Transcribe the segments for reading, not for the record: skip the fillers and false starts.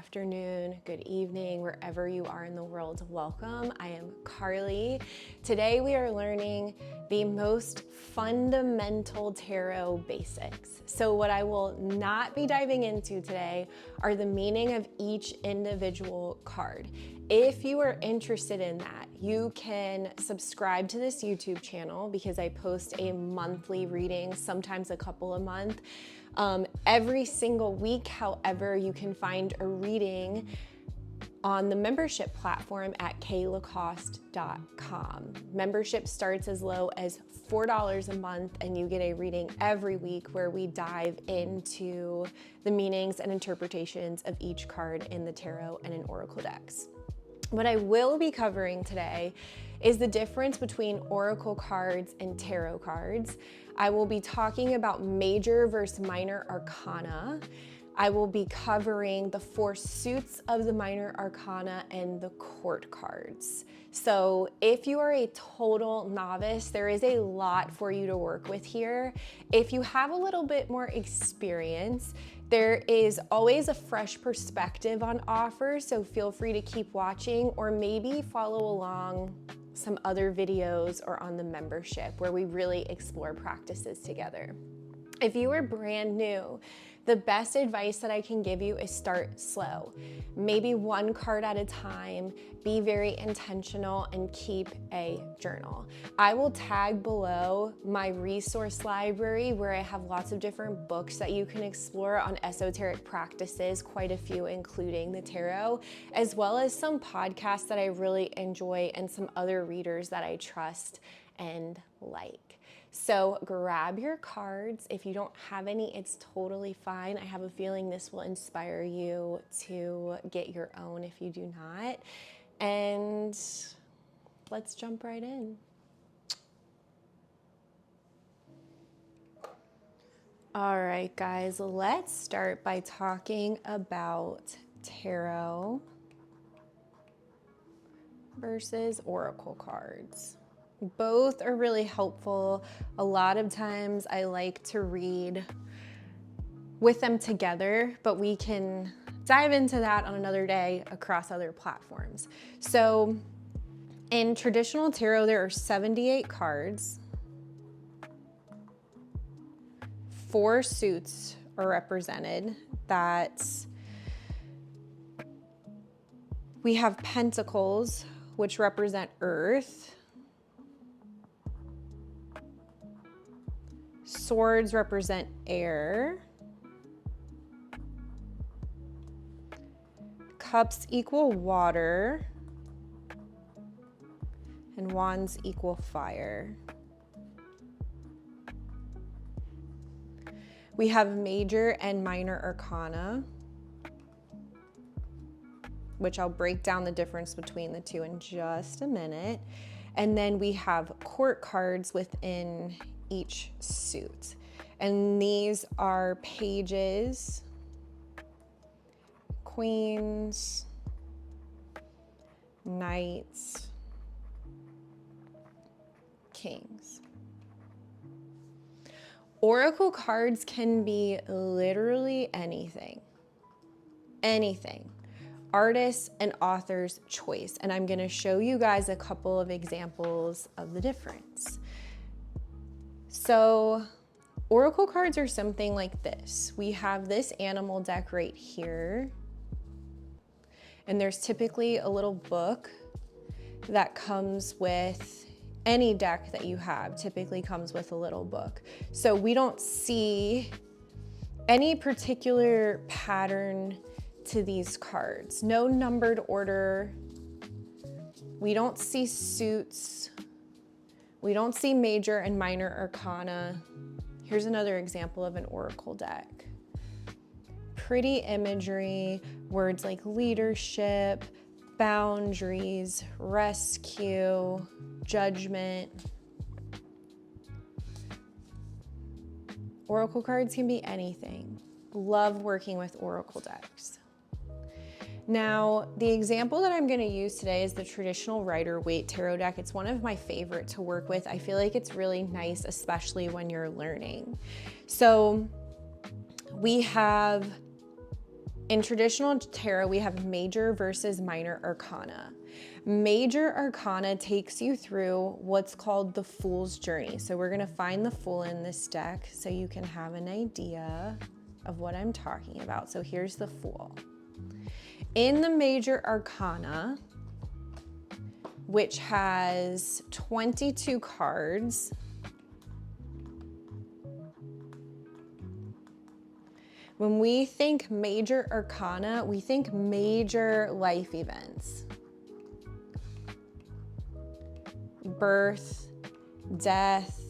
afternoon, good evening, wherever you are in the world. Welcome. I am Carly. Today we are learning the most fundamental tarot basics. So what I will not be diving into today are the meaning of each individual card. If you are interested in that, you can subscribe to this YouTube channel because I post a monthly reading, sometimes a couple a month. Every single week, however, you can find a reading on the membership platform at kaylacoste.com. Membership starts as low as $4 a month, and you get a reading every week where we dive into the meanings and interpretations of each card in the tarot and in oracle decks. What I will be covering today is the difference between oracle cards and tarot cards. I will be talking about major versus minor arcana. I will be covering the 4 suits of the minor arcana and the court cards. So if you are a total novice, there is a lot for you to work with here. If you have a little bit more experience, there is always a fresh perspective on offer, so feel free to keep watching or maybe follow along some other videos or on the membership where we really explore practices together. If you are brand new, the best advice that I can give you is start slow. Maybe 1 card at a time, be very intentional, and keep a journal. I will tag below my resource library where I have lots of different books that you can explore on esoteric practices, quite a few including the tarot, as well as some podcasts that I really enjoy and some other readers that I trust and like. So grab your cards. If you don't have any, it's totally fine. I have a feeling this will inspire you to get your own if you do not. And let's jump right in. All right, guys, let's start by talking about tarot versus oracle cards. Both are really helpful. A lot of times I like to read with them together, but we can dive into that on another day across other platforms. So in traditional tarot, there are 78 cards. 4 suits are represented. We have Pentacles, which represent Earth. Swords represent air. Cups equal water. And wands equal fire. We have major and minor arcana, which I'll break down the difference between the two in just a minute. And then we have court cards within each suit. And these are pages, queens, knights, kings. Oracle cards can be literally anything. Anything. Artists and authors' choice. And I'm going to show you guys a couple of examples of the difference. So oracle cards are something like this. We have this animal deck right here. And there's typically a little book that comes with any deck that you have, typically comes with a little book. So we don't see any particular pattern to these cards. No numbered order. We don't see suits. We don't see major and minor arcana. Here's another example of an oracle deck. Pretty imagery, words like leadership, boundaries, rescue, judgment. Oracle cards can be anything. Love working with oracle decks. Now, the example that I'm going to use today is the traditional Rider-Waite tarot deck. It's one of my favorite to work with. I feel like it's really nice, especially when you're learning. So we have In traditional tarot, we have major versus minor arcana. Major arcana takes you through what's called the Fool's Journey. So we're gonna find the Fool in this deck so you can have an idea of what I'm talking about. So here's the Fool. In the major arcana, which has 22 cards, when we think major arcana, we think major life events. Birth, death,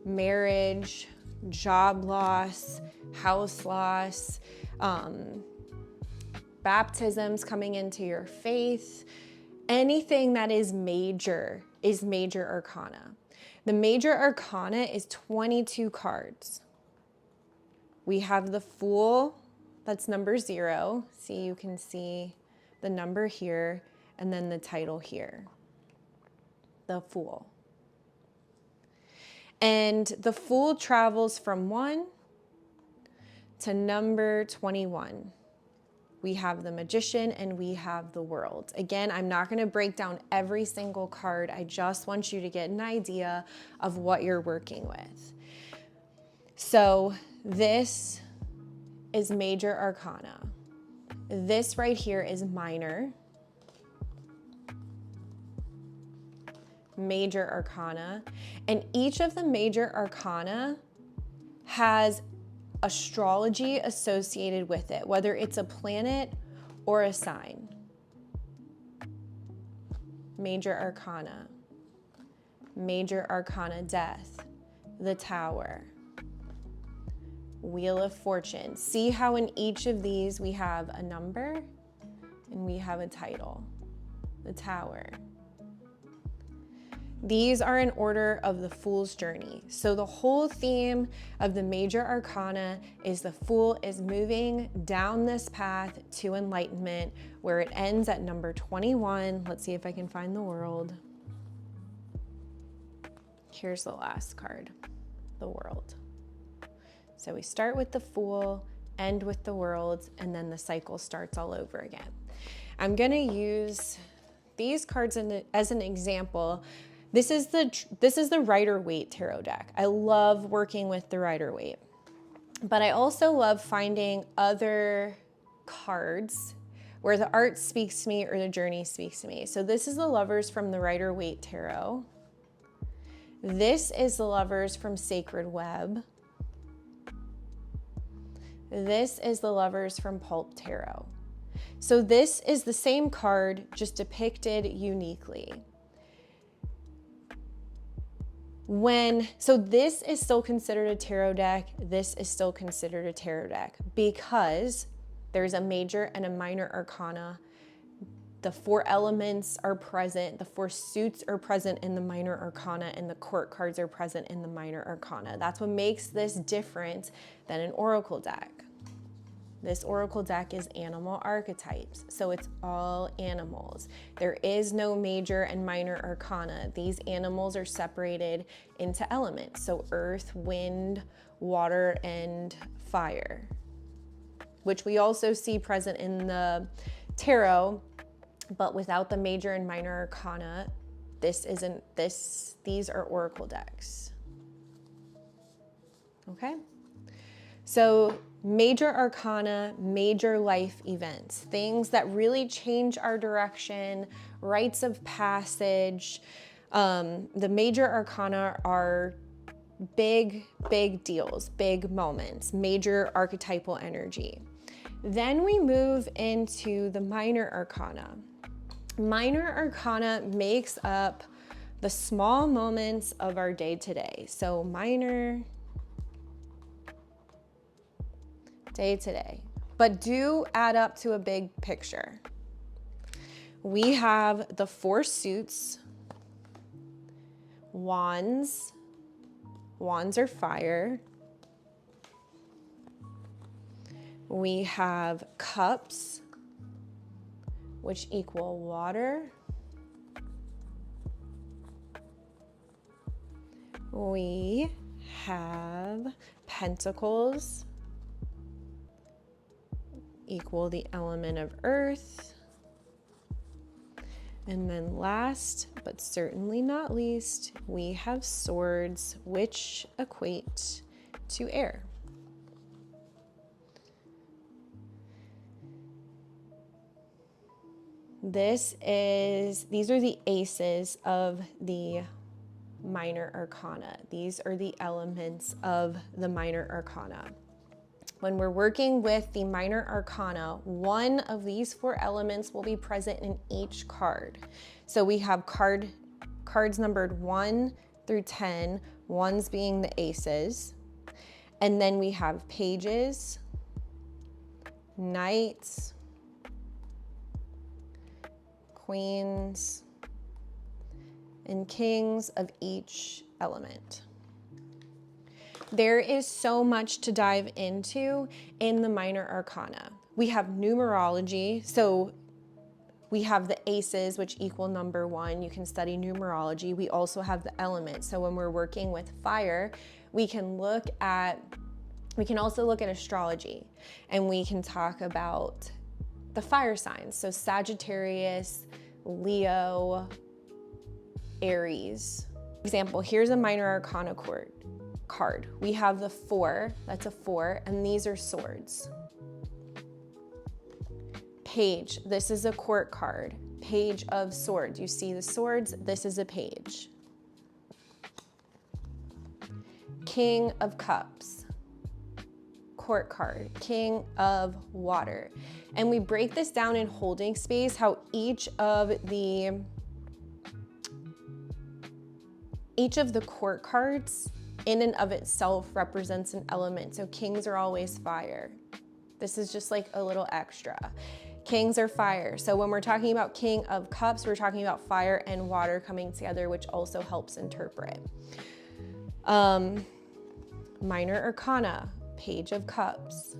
marriage, job loss, house loss, baptisms coming into your faith. Anything that is major arcana. The major arcana is 22 cards. We have the Fool, that's number 0. See, you can see the number here, and then the title here, the Fool. And the Fool travels from 1 to number 21. We have the Magician and we have the World. Again, I'm not going to break down every single card. I just want you to get an idea of what you're working with. So this is major arcana. This right here is minor. Major arcana. And each of the major arcana has astrology associated with it, whether it's a planet or a sign. Major arcana. Major arcana, death, the Tower, Wheel of Fortune. See how in each of these we have a number and we have a title, the Tower. These are in order of the Fool's Journey. So the whole theme of the major arcana is the Fool is moving down this path to enlightenment, where it ends at number 21. Let's see if I can find the World. Here's the last card, the World. So we start with the Fool, end with the World, and then the cycle starts all over again. I'm gonna use these cards as an example. This is the Rider-Waite tarot deck. I love working with the Rider-Waite, but I also love finding other cards where the art speaks to me or the journey speaks to me. So this is the Lovers from the Rider-Waite tarot. This is the Lovers from Sacred Web. This is the Lovers from Pulp Tarot. So this is the same card, just depicted uniquely. So this is still considered a tarot deck. This is still considered a tarot deck because there's a major and a minor arcana. The 4 elements are present. The 4 suits are present in the minor arcana, and the court cards are present in the minor arcana. That's what makes this different than an oracle deck. This oracle deck is animal archetypes, so it's all animals. There is no major and minor arcana. These animals are separated into elements, so earth, wind, water, and fire, which we also see present in the tarot, but without the major and minor arcana, these are oracle decks. Okay? So major arcana, major life events, things that really change our direction, rites of passage. The major arcana are big deals, big moments, major archetypal energy. Then we move into the minor arcana. Minor arcana makes up the small moments of our day to day. So minor, day to day, but do add up to a big picture. We have the 4 suits, wands. Wands are fire. We have cups, which equal water. We have pentacles, equal the element of earth. And then last, but certainly not least, we have swords, which equate to air. These are the aces of the Minor Arcana. These are the elements of the Minor Arcana. When we're working with the Minor Arcana, one of these 4 elements will be present in each card. So we have cards numbered 1 through 10, ones being the aces. And then we have pages, knights, queens, and kings of each element. There is so much to dive into in the Minor Arcana. We have numerology, so we have the aces, which equal number 1. You can study numerology. We also have the elements. So when we're working with fire, we can also look at astrology, and we can talk about the fire signs. So Sagittarius, Leo, Aries. Example, here's a Minor Arcana card. We have the 4, that's a 4, and these are swords. Page, this is a court card. Page of swords. You see the swords, this is a page. King of cups, court card. King of water. And we break this down in holding space, how each of the court cards in and of itself represents an element. So kings are always fire. This is just like a little extra. Kings are fire. So when we're talking about King of Cups, we're talking about fire and water coming together, which also helps interpret. Minor Arcana, Page of Cups.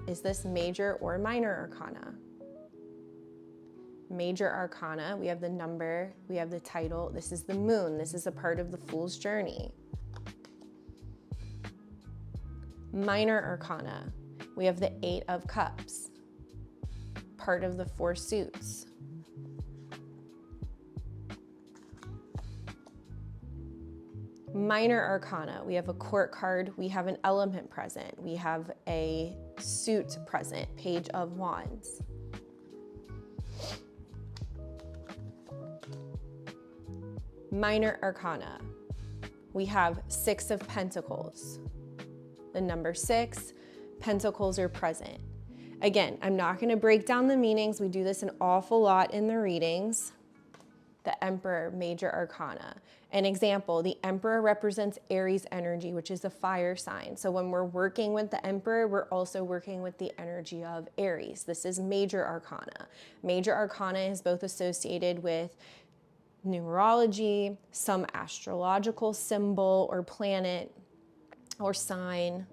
Is this major or minor arcana? Major Arcana, we have the number, we have the title. This is the moon. This is a part of the Fool's Journey. Minor Arcana, we have the 8 of Cups, part of the 4 suits. Minor Arcana, we have a court card, we have an element present, we have a suit present, Page of Wands. Minor Arcana, we have 6 of Pentacles. The number 6, Pentacles are present. Again, I'm not going to break down the meanings. We do this an awful lot in the readings. The Emperor, Major Arcana. An example, the Emperor represents Aries energy, which is a fire sign. So when we're working with the Emperor, we're also working with the energy of Aries. This is Major Arcana. Major Arcana is both associated with numerology, some astrological symbol or planet or sign.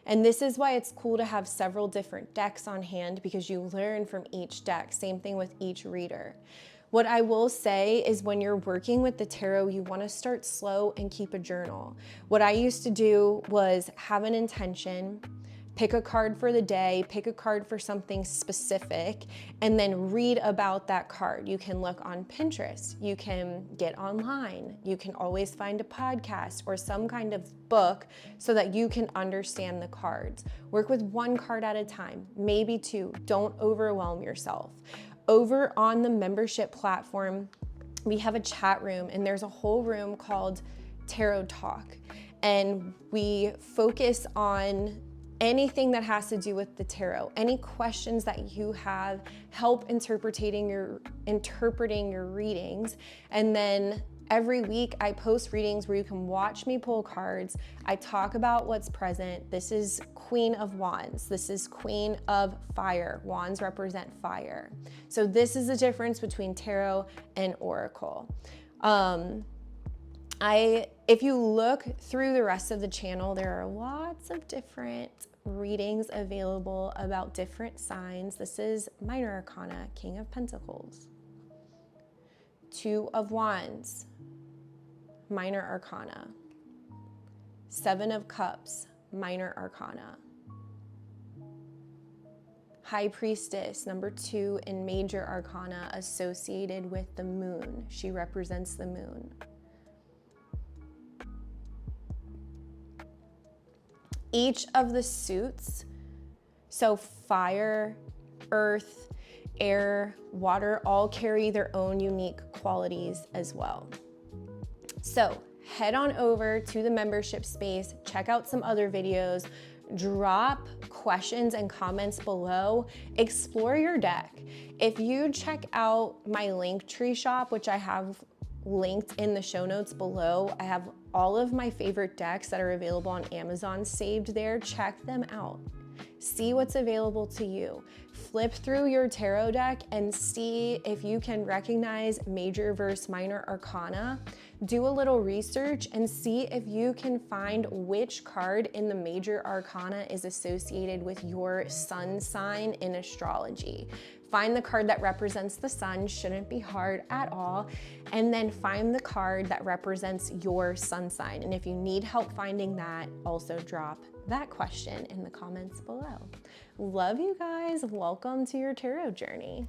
And this is why it's cool to have several different decks on hand, because you learn from each deck. Same thing with each reader. What I will say is when you're working with the tarot, you want to start slow and keep a journal. What I used to do was have an intention, pick a card for the day, pick a card for something specific, and then read about that card. You can look on Pinterest, you can get online, you can always find a podcast or some kind of book so that you can understand the cards. Work with 1 card at a time, maybe 2. Don't overwhelm yourself. Over on the membership platform, we have a chat room, and there's a whole room called Tarot Talk. And we focus on anything that has to do with the tarot, any questions that you have, help interpreting your readings. And then every week I post readings where you can watch me pull cards. I talk about what's present. This is Queen of Wands. This is Queen of Fire. Wands represent fire. So this is the difference between tarot and oracle. If you look through the rest of the channel, there are lots of different readings available about different signs. This is Minor Arcana, King of Pentacles. 2 of Wands, Minor Arcana. 7 of Cups, Minor Arcana. High Priestess, number 2 in Major Arcana, associated with the moon. She represents the moon. Each of the suits, so fire, earth, air, water, all carry their own unique qualities as well. So head on over to the membership space, check out some other videos, drop questions and comments below, explore your deck. If you check out my LinkTree shop, which I have linked in the show notes below, I have all of my favorite decks that are available on Amazon saved there. Check them out. See what's available to you. Flip through your tarot deck and see if you can recognize Major versus Minor Arcana. Do a little research and see if you can find which card in the Major Arcana is associated with your sun sign in astrology. Find the card that represents the sun, shouldn't be hard at all, and then find the card that represents your sun sign. And if you need help finding that, also drop that question in the comments below. Love you guys. Welcome to your tarot journey.